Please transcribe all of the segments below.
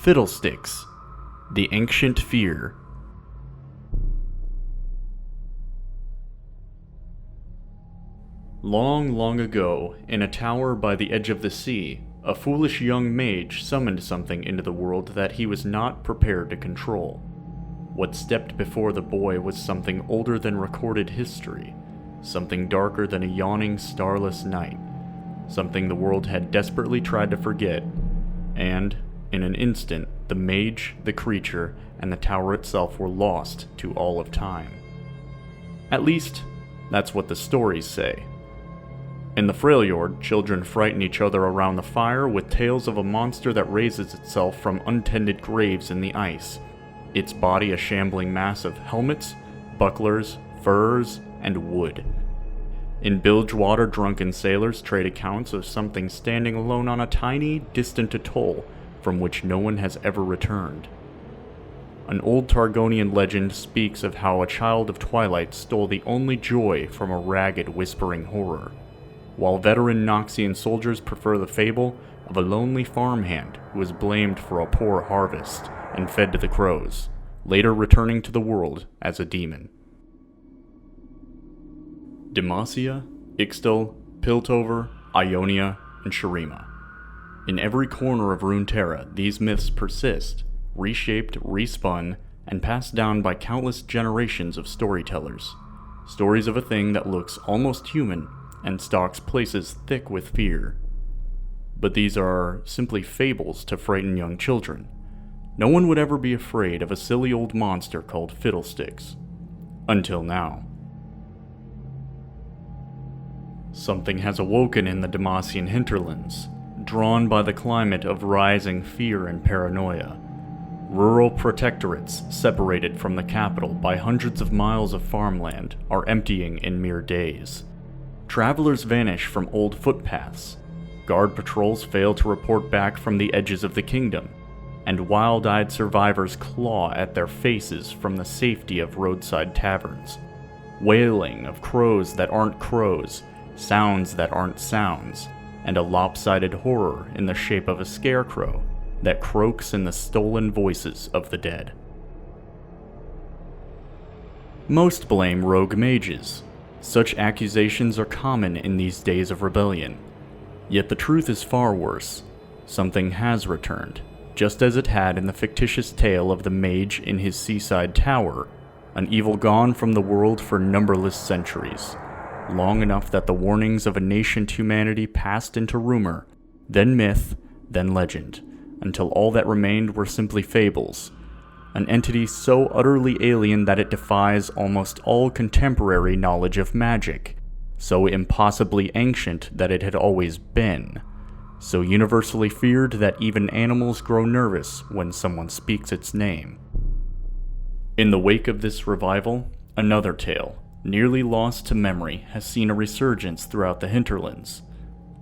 Fiddlesticks, the Ancient Fear. Long, long ago, in a tower by the edge of the sea, a foolish young mage summoned something into the world that he was not prepared to control. What stepped before the boy was something older than recorded history, something darker than a yawning, starless night, something the world had desperately tried to forget, and, in an instant, the mage, the creature, and the tower itself were lost to all of time. At least, that's what the stories say. In the Freljord, children frighten each other around the fire with tales of a monster that raises itself from untended graves in the ice, its body a shambling mass of helmets, bucklers, furs, and wood. In Bilgewater, drunken sailors trade accounts of something standing alone on a tiny, distant atoll from which no one has ever returned. An old Targonian legend speaks of how a child of Twilight stole the only joy from a ragged, whispering horror, while veteran Noxian soldiers prefer the fable of a lonely farmhand who was blamed for a poor harvest and fed to the crows, later returning to the world as a demon. Demacia, Ixtal, Piltover, Ionia, and Shurima. In every corner of Runeterra, these myths persist, reshaped, respun, and passed down by countless generations of storytellers. Stories of a thing that looks almost human and stalks places thick with fear. But these are simply fables to frighten young children. No one would ever be afraid of a silly old monster called Fiddlesticks. Until now. Something has awoken in the Demacian hinterlands, drawn by the climate of rising fear and paranoia. Rural protectorates, separated from the capital by hundreds of miles of farmland, are emptying in mere days. Travelers vanish from old footpaths, guard patrols fail to report back from the edges of the kingdom, and wild-eyed survivors claw at their faces from the safety of roadside taverns. Wailing of crows that aren't crows, sounds that aren't sounds, and a lopsided horror in the shape of a scarecrow that croaks in the stolen voices of the dead. Most blame rogue mages. Such accusations are common in these days of rebellion. Yet the truth is far worse. Something has returned, just as it had in the fictitious tale of the mage in his seaside tower, an evil gone from the world for numberless centuries, long enough that the warnings of a nascent humanity passed into rumor, then myth, then legend, until all that remained were simply fables. An entity so utterly alien that it defies almost all contemporary knowledge of magic, so impossibly ancient that it had always been, so universally feared that even animals grow nervous when someone speaks its name. In the wake of this revival, another tale, nearly lost to memory, has seen a resurgence throughout the hinterlands.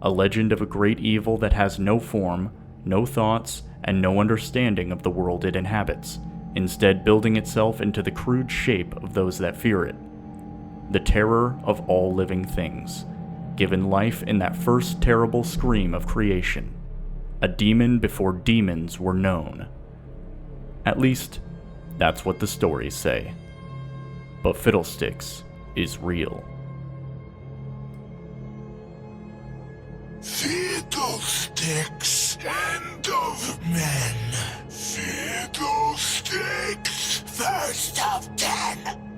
A legend of a great evil that has no form, no thoughts, and no understanding of the world it inhabits, instead building itself into the crude shape of those that fear it. The terror of all living things, given life in that first terrible scream of creation. A demon before demons were known. At least, that's what the stories say. But Fiddlesticks is real. Fiddlesticks, end of men. Fiddlesticks, first of 10.